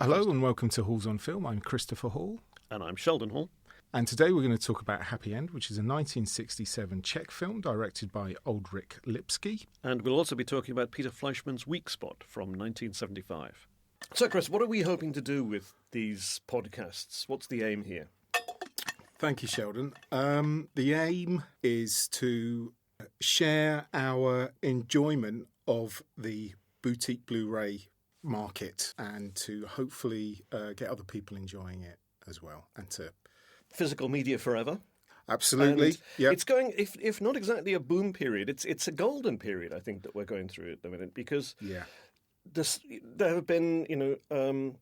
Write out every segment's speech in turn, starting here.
Hello and welcome to Halls on Film. I'm Christopher Hall. And I'm Sheldon Hall. And today we're going to talk about Happy End, which is a 1967 Czech film directed by Oldřich Lipsky. And we'll also be talking about Peter Fleischman's Weak Spot from 1975. So, Chris, what are we hoping to do with these podcasts? What's the aim here? Thank you, Sheldon. The aim is to share our enjoyment of the boutique Blu-ray market and to hopefully get other people enjoying it as well. And to physical media forever. Absolutely. Yep. It's going, if not exactly a boom period, it's a golden period, I think, that we're going through at the minute, because there have been,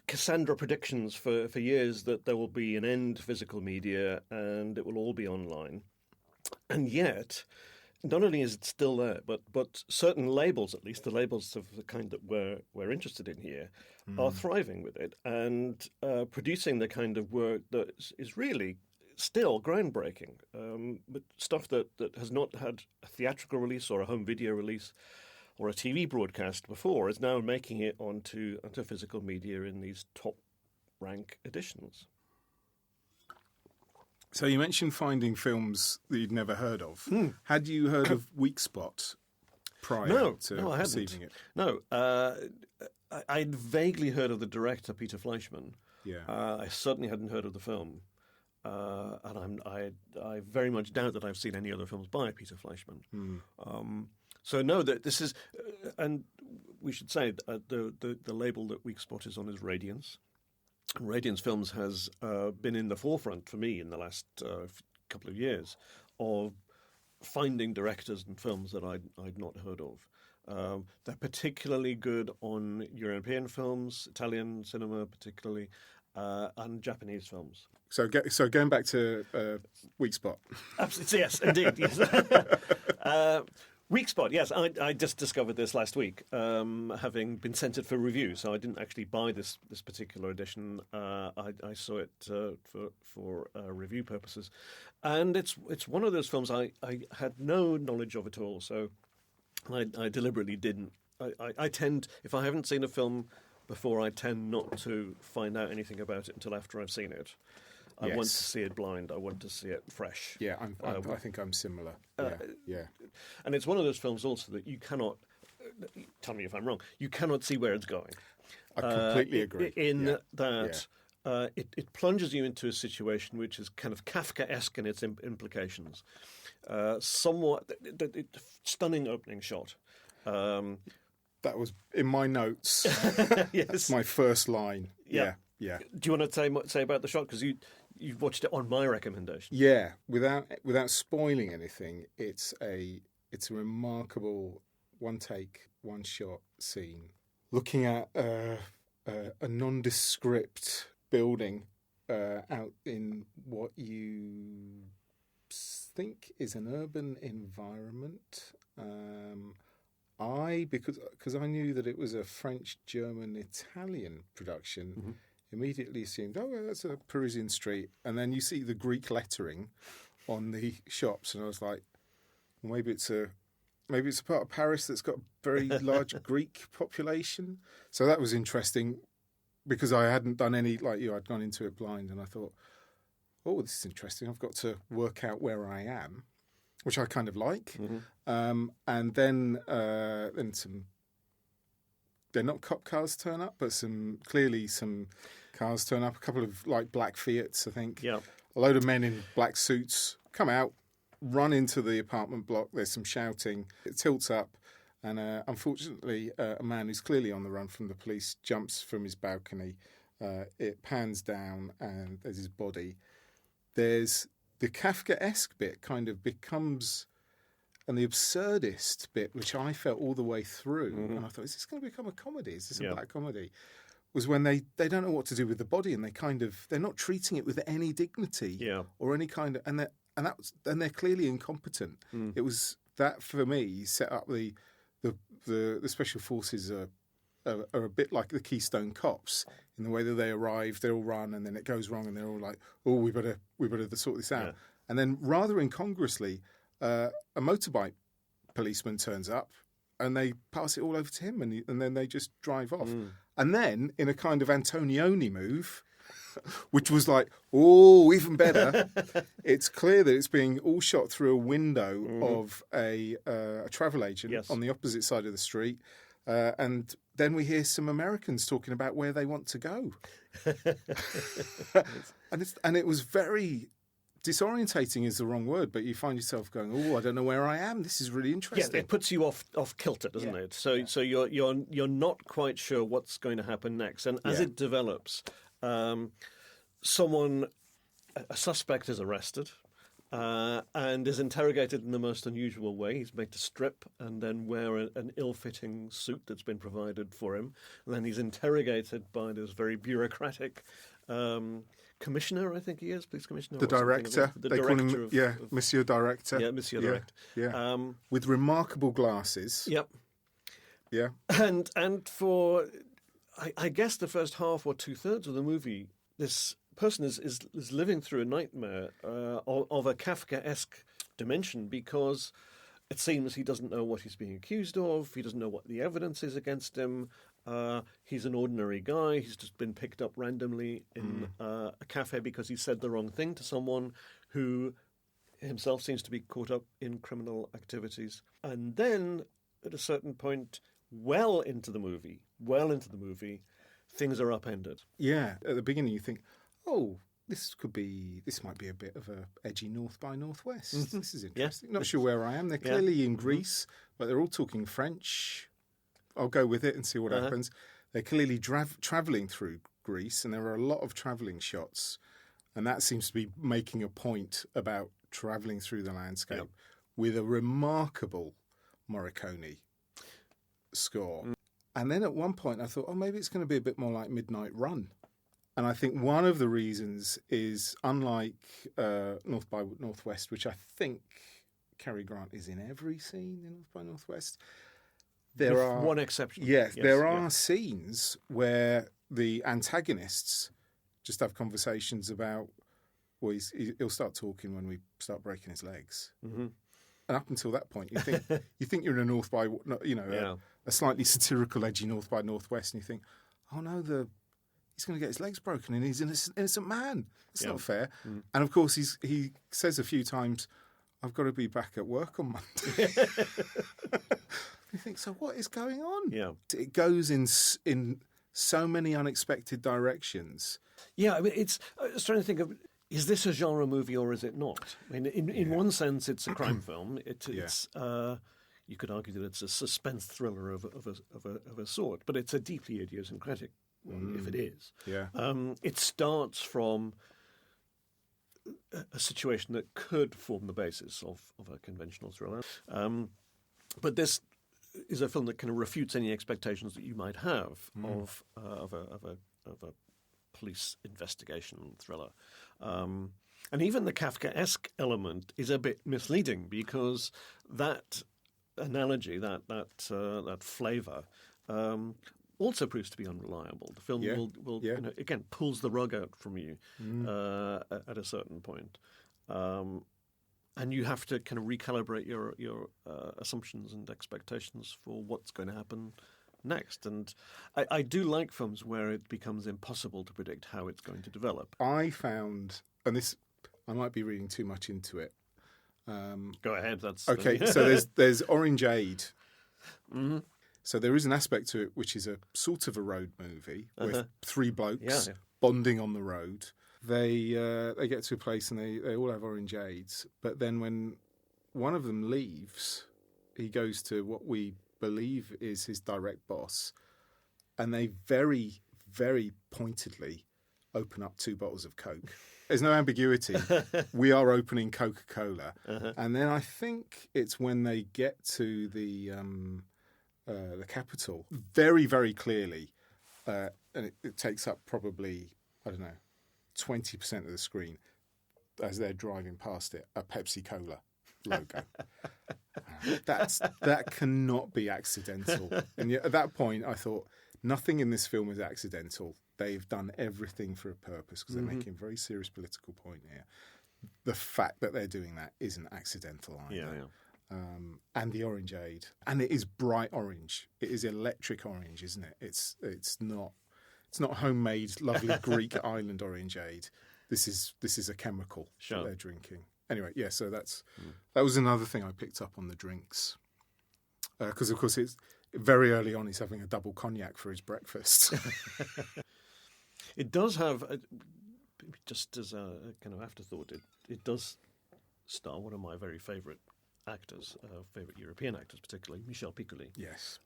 Cassandra predictions for years that there will be an end to physical media and it will all be online. And yet, not only is it still there, but certain labels, at least the labels of the kind that we're interested in here, are thriving with it and producing the kind of work that is really still groundbreaking. But stuff that has not had a theatrical release or a home video release or a TV broadcast before is now making it onto physical media in these top-rank editions. So you mentioned finding films that you'd never heard of. Had you heard of Weak Spot prior to receiving it? No, I'd vaguely heard of the director, Peter Fleischman. Yeah. I certainly hadn't heard of the film. And I very much doubt that I've seen any other films by Peter Fleischman. So no, that this is, and we should say the label that Weak Spot is on is Radiance. Radiance Films has been in the forefront for me in the last couple of years of finding directors and films that I'd not heard of. They're particularly good on European films, Italian cinema particularly, and Japanese films. So going back to Weak Spot. Absolutely, yes, indeed, yes. Weak Spot, yes. I just discovered this last week, having been sent it for review. So I didn't actually buy this particular edition. I saw it for review purposes, and it's one of those films I had no knowledge of at all. So I deliberately didn't. I tend, if I haven't seen a film before, I tend not to find out anything about it until after I've seen it. I want to see it blind. I want to see it fresh. Yeah, I think I'm similar. Yeah. And it's one of those films also that you cannot, tell me if I'm wrong, you cannot see where it's going. I completely agree. It plunges you into a situation which is kind of Kafkaesque in its implications. Somewhat stunning opening shot. That was in my notes. Yes. That's my first line. Yeah. Do you want to say about the shot? Because you've watched it on my recommendation. Yeah, without spoiling anything, it's a remarkable one take, one shot scene. Looking at a nondescript building out in what you think is an urban environment. Because I knew that it was a French, German, Italian production, immediately assumed, that's a Parisian street. And then you see the Greek lettering on the shops, and I was like, well, maybe it's a part of Paris that's got a very large Greek population. So that was interesting because I hadn't done any, like you, I'd gone into it blind, and I thought, oh, this is interesting. I've got to work out where I am, which I kind of like. And then some, they're not cop cars turn up, but some cars turn up, a couple of like black Fiats, I think. Yeah. A load of men in black suits come out, run into the apartment block. There's some shouting. It tilts up, and unfortunately, a man who's clearly on the run from the police jumps from his balcony. It pans down, and there's his body. There's the Kafkaesque bit kind of becomes, and the absurdist bit, which I felt all the way through, and I thought, is this going to become a comedy? Is this a black comedy? Was when they don't know what to do with the body, and they're not treating it with any dignity or any kind of, and they're clearly incompetent. It was that for me set up the special forces are a bit like the Keystone Cops in the way that they arrive, they all run, and then it goes wrong, and they're all like, "Oh, we better sort this out." And then, rather incongruously, a motorbike policeman turns up, and they pass it all over to him, and then they just drive off. And then, in a kind of Antonioni move, which was like, oh, even better, it's clear that it's being all shot through a window of a travel agent on the opposite side of the street. And then we hear some Americans talking about where they want to go. and it was very... disorientating is the wrong word, but you find yourself going, "Oh, I don't know where I am. This is really interesting." Yeah, it puts you off kilter, doesn't it? So you're not quite sure what's going to happen next, and as it develops, a suspect is arrested and is interrogated in the most unusual way. He's made to strip and then wear an ill-fitting suit that's been provided for him, and then he's interrogated by this very bureaucratic. Commissioner, I think he is, police commissioner. The director. They call him, Monsieur Director. Yeah, Monsieur Director. Yeah. With remarkable glasses. Yep. Yeah. And for, I guess, the first half or 2/3 of the movie, this person is living through a nightmare of a Kafkaesque dimension, because it seems he doesn't know what he's being accused of. He doesn't know what the evidence is against him. He's an ordinary guy. He's just been picked up randomly in a cafe because he said the wrong thing to someone who himself seems to be caught up in criminal activities. And then, at a certain point, well into the movie, things are upended. Yeah, at the beginning you think, oh, this might be a bit of a edgy North by Northwest. This is interesting. Not sure where I am. They're clearly in Greece, but they're all talking French. I'll go with it and see what happens. They're clearly travelling through Greece, and there are a lot of travelling shots, and that seems to be making a point about travelling through the landscape with a remarkable Morricone score. And then at one point I thought, oh, maybe it's going to be a bit more like Midnight Run. And I think one of the reasons is, unlike North by Northwest, which I think Cary Grant is in every scene in North by Northwest, there are one exception. Yes, there are scenes where the antagonists just have conversations about, well, he'll start talking when we start breaking his legs. Mm-hmm. And up until that point, you think you're in a North by, a slightly satirical, edgy North by Northwest, and you think, oh no, he's going to get his legs broken, and he's an innocent man. It's not fair. Mm. And of course, he says a few times, "I've got to be back at work on Monday." You think, so what is going on? Yeah, it goes in so many unexpected directions. Yeah, I mean, I was trying to think of, is this a genre movie or is it not? I mean, in one sense, it's a crime film. It's you could argue that it's a suspense thriller of a sort, but it's a deeply idiosyncratic one, if it is. Yeah. It starts from a situation that could form the basis of a conventional thriller, but this is a film that kind of refutes any expectations that you might have of a police investigation thriller. And even the Kafkaesque element is a bit misleading, because that analogy, that flavour, also proves to be unreliable. The film will again, pulls the rug out from you at a certain point. And you have to kind of recalibrate your assumptions and expectations for what's going to happen next. And I do like films where it becomes impossible to predict how it's going to develop. I found, and this, I might be reading too much into it. Go ahead. That's okay. So there's Orangeade. Mm-hmm. So there is an aspect to it which is a sort of a road movie with three blokes bonding on the road. They get to a place and they all have orangeades. But then when one of them leaves, he goes to what we believe is his direct boss, and they very, very pointedly open up 2 bottles of Coke. There's no ambiguity. We are opening Coca-Cola. And then I think it's when they get to the capital, very, very clearly, and it takes up probably, I don't know, 20% of the screen as they're driving past it, a Pepsi Cola logo. That cannot be accidental. And yet at that point I thought, nothing in this film is accidental. They've done everything for a purpose, because they're making a very serious political point here. The fact that they're doing that isn't accidental either. and the orangeade. And it is bright orange. It is electric orange, isn't it? It's not homemade, lovely Greek island orangeade. This is a chemical that they're drinking. Anyway, yeah. So that was another thing I picked up on the drinks, because of course it's very early on. He's having a double cognac for his breakfast. It does have, just as a kind of afterthought, it does star one of my very favourite actors, favourite European actors, particularly Michel Piccoli. Yes,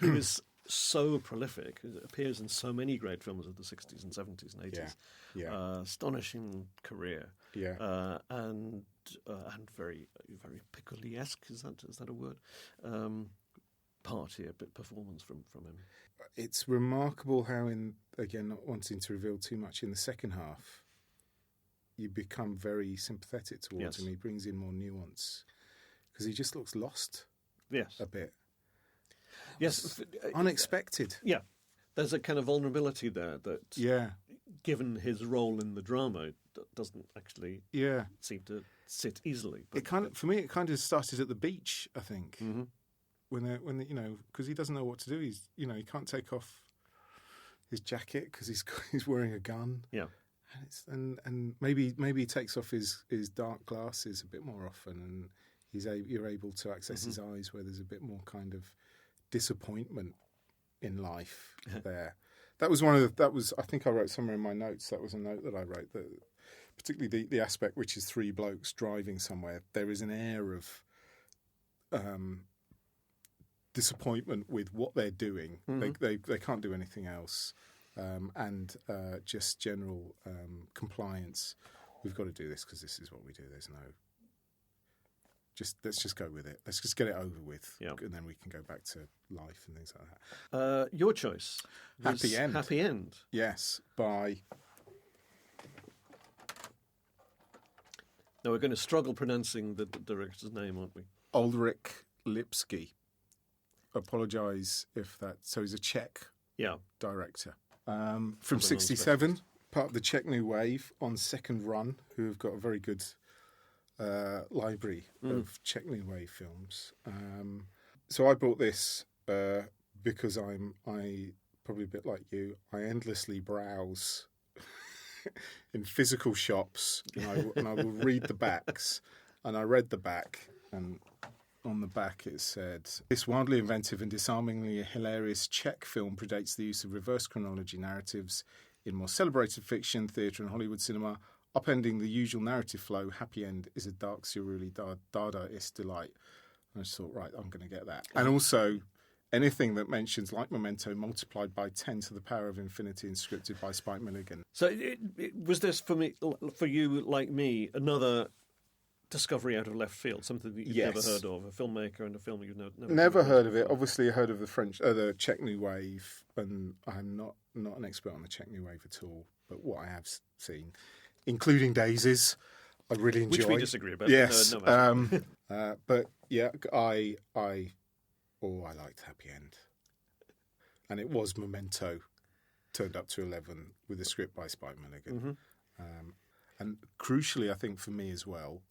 he was so prolific. It appears in so many great films of the 60s and 70s and 80s. Yeah. Astonishing career. Yeah. And very very Piccoli-esque. Is that a word? Part here, bit performance from him. It's remarkable how, not wanting to reveal too much, in the second half, you become very sympathetic towards him. He brings in more nuance because he just looks lost. Yes, a bit. Yes, unexpected. Yeah, there's a kind of vulnerability there that, given his role in the drama, doesn't actually seem to sit easily. But for me, it kind of started at the beach, I think. Mm-hmm. When because he doesn't know what to do. He can't take off his jacket because he's wearing a gun. Yeah, and maybe he takes off his dark glasses a bit more often, and you're able to access his eyes where there's a bit more kind of disappointment in life there. That was I think I wrote somewhere in my notes. That was a note that I wrote, that particularly the aspect which is three blokes driving somewhere. There is an air of disappointment with what they're doing. They can't do anything else, and just general compliance. We've got to do this because this is what we do. There's no. Let's just go with it. Let's just get it over with, and then we can go back to life and things like that. Your choice was Happy End. Happy End. Yes, by. Now we're going to struggle pronouncing the director's name, aren't we? Ulrich Lipski. Apologise if that. So he's a Czech director from '67, part of the Czech New Wave on second run, who have got a very good library of Czech New Wave films. So I bought this because I probably a bit like you. I endlessly browse in physical shops, and I will read the backs. And I read the back, and on the back it said, "This wildly inventive and disarmingly hilarious Czech film predates the use of reverse chronology narratives in more celebrated fiction, theatre and Hollywood cinema. Upending the usual narrative flow, Happy End is a dark, surreally Dadaist delight." And I just thought, right, I'm going to get that. And also, anything that mentions, like Memento, multiplied by 10 to the power of infinity and scripted by Spike Milligan. So was this, for you, like me, another discovery out of left field, something that you've never heard of, a filmmaker and a film you've never heard of it. Obviously, I heard of the Czech New Wave, and I'm not an expert on the Czech New Wave at all, but what I have seen, including Daisies, I really enjoy. Which we disagree about. Yes. But yeah, I liked Happy End. And it was Memento turned up to 11 with a script by Spike Milligan. Mm-hmm. And crucially, I think for me as well,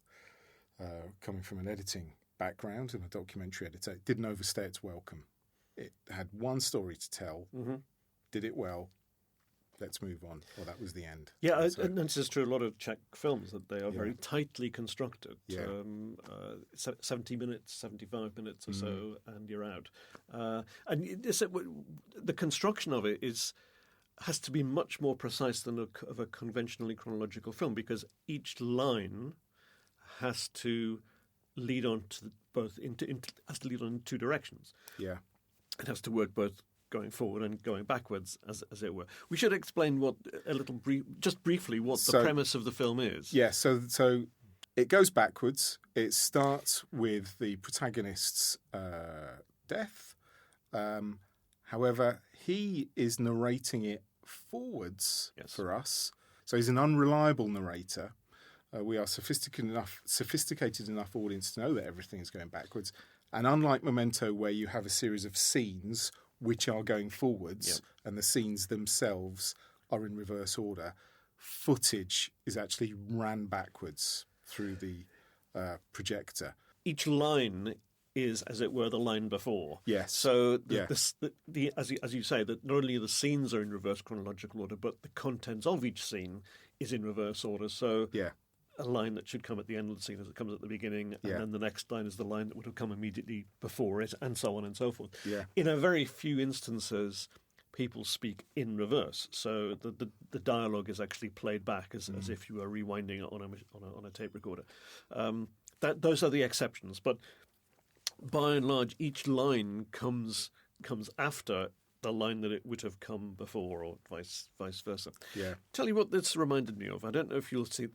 coming from an editing background and a documentary editor, it didn't overstay its welcome. It had one story to tell, did it well, let's move on. Well, that was the end. Yeah, and this is true of a lot of Czech films, that they are very tightly constructed. 70 minutes, 75 minutes or so, and you're out. And the construction of it has to be much more precise than of a conventionally chronological film, because each line has to lead on to has to lead on in two directions. Yeah, it has to work both going forward and going backwards, as it were. We should explain briefly what the premise of the film is. Yeah, so it goes backwards. It starts with the protagonist's death. However, he is narrating it forwards for us. So he's an unreliable narrator. We are sophisticated enough audience to know that everything is going backwards. And unlike Memento, where you have a series of scenes which are going forwards, and the scenes themselves are in reverse order, footage is actually ran backwards through the projector. each line is, as it were, the line before. Yes. So as you say, that not only the scenes are in reverse chronological order, but the contents of each scene is in reverse order. So a line that should come at the end of the scene as it comes at the beginning, and then the next line is the line that would have come immediately before it, and so on and so forth. Yeah. In a very few instances, people speak in reverse, so the dialogue is actually played back as if you were rewinding it on a tape recorder. Those are the exceptions, but by and large, each line comes after the line that it would have come before, or vice versa. Yeah. Tell you what this reminded me of. I don't know if you'll see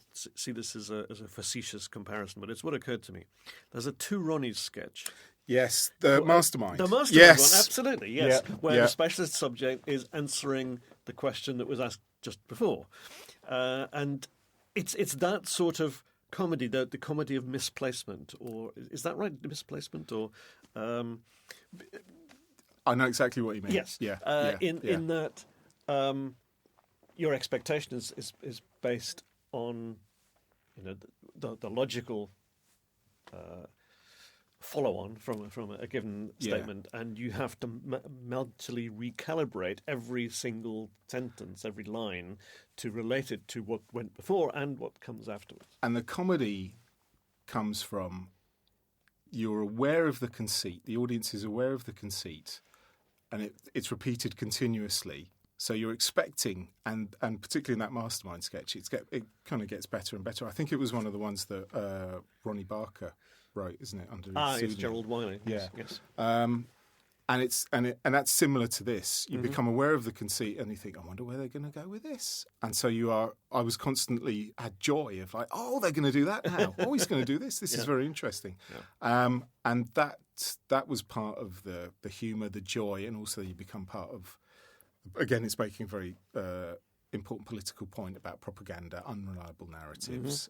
this as a facetious comparison, but it's what occurred to me. There's a Two Ronnies sketch. Yes, the Mastermind. The Mastermind one, absolutely, yes. Yeah. Where the specialist subject is answering the question that was asked just before. And it's that sort of comedy, the comedy of misplacement, or is that right? Misplacement, or I know exactly what you mean. Yes. In that your expectation is based on the logical follow on from a given statement, and you have to mentally recalibrate every single sentence, every line, to relate it to what went before and what comes afterwards. And the comedy comes from you're aware of the conceit, the audience is aware of the conceit, and it's repeated continuously. So you're expecting, and particularly in that Mastermind sketch, it kind of gets better and better. I think it was one of the ones that Ronnie Barker wrote, isn't it? It's Gerald Wiley. Yeah. Yes. And that's similar to this. You become aware of the conceit, and you think, I wonder where they're going to go with this. And so I was constantly had joy of like, oh, they're going to do that now. Oh, he's going to do this. This is very interesting. Yeah. And that was part of the humour, the joy, and also you become part of. Again, it's making a very important political point about propaganda, unreliable narratives,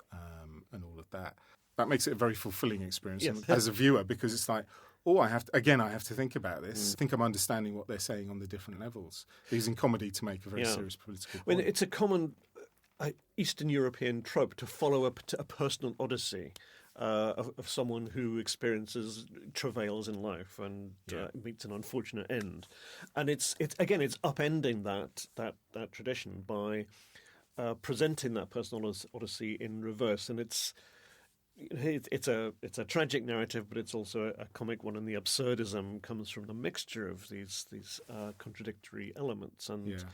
and all of that. That makes it a very fulfilling experience as a viewer, because it's like, I have to think about this. I think I'm understanding what they're saying on the different levels. Using comedy to make a very serious political point. I mean, it's a common Eastern European trope to follow a personal odyssey of someone who experiences travails in life and meets an unfortunate end, and it's upending that tradition by presenting that personal odyssey in reverse, and it's a tragic narrative, but it's also a comic one, and the absurdism comes from the mixture of these contradictory elements and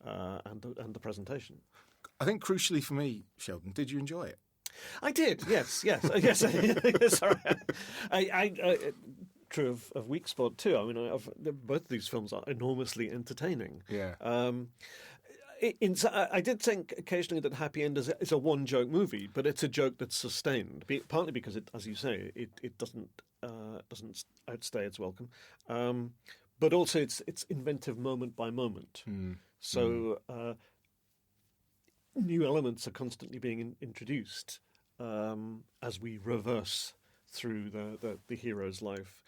the presentation. I think crucially for me, Sheldon, did you enjoy it? I did, yes. Sorry. True of Weak Spot too. I mean, both of these films are enormously entertaining. Yeah. I did think occasionally that Happy End is a one-joke movie, but it's a joke that's sustained, partly because it, as you say, it doesn't outstay its welcome, but also it's inventive moment by moment. So new elements are constantly being introduced as we reverse through the hero's life.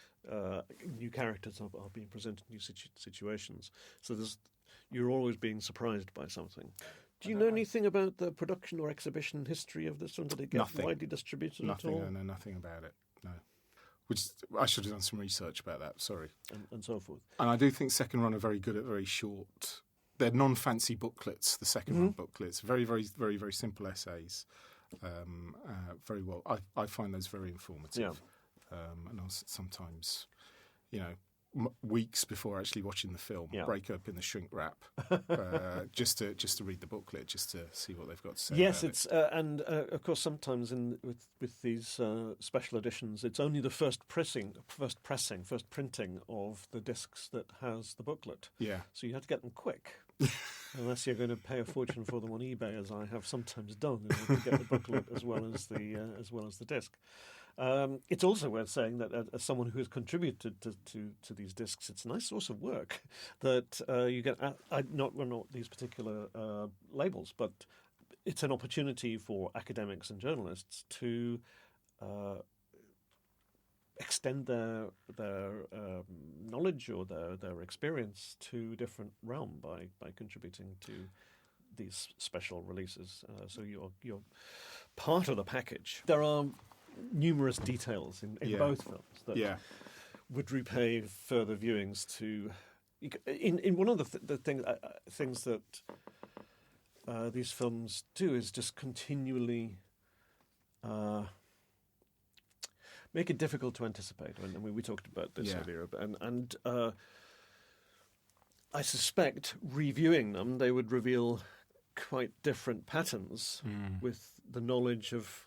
New characters are being presented, new situations. So you're always being surprised by something. Do you know anything about the production or exhibition history of this one? Did it get widely distributed at all? I know nothing about it, no. Which I should have done some research about that, sorry. And so forth. And I do think Second Run are very good at very short... They're non-fancy booklets, the Second Run booklets. Very, very, very, very simple essays. Very well. I find those very informative. Yeah. And I'll sometimes, weeks before actually watching the film, break up in the shrink wrap just to read the booklet, just to see what they've got to say. Yes, it's and of course sometimes with these special editions, it's only the first printing of the discs that has the booklet. Yeah. So you have to get them quick. Unless you're going to pay a fortune for them on eBay, as I have sometimes done, in order to get the booklet as well as the disc. It's also worth saying that as someone who has contributed to these discs, it's a nice source of work that you get. Not these particular labels, but it's an opportunity for academics and journalists to extend their knowledge or their experience to a different realm by contributing to these special releases. So you're part of the package. There are numerous details in both films that would repay further viewings. To in one of the things that these films do is just continually make it difficult to anticipate. I mean, we talked about this earlier, and I suspect reviewing them, they would reveal quite different patterns with the knowledge of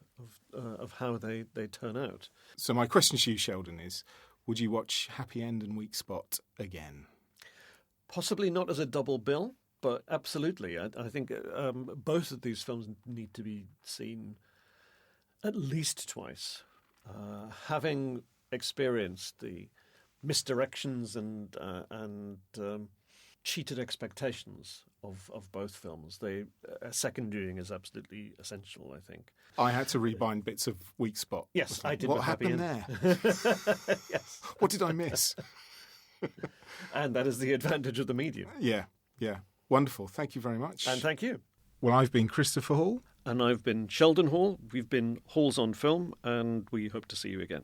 how they turn out. So my question to you, Sheldon, is: would you watch Happy End and Weak Spot again? Possibly not as a double bill, but absolutely. I think both of these films need to be seen at least twice. Having experienced the misdirections and cheated expectations of both films, a second viewing is absolutely essential, I think. I had to rebind bits of Weak Spot. Yes, I did. What happened there? Yes. What did I miss? And that is the advantage of the medium. Yeah. Wonderful. Thank you very much. And thank you. Well, I've been Christopher Hall. And I've been Sheldon Hall. We've been Halls on Film, and we hope to see you again.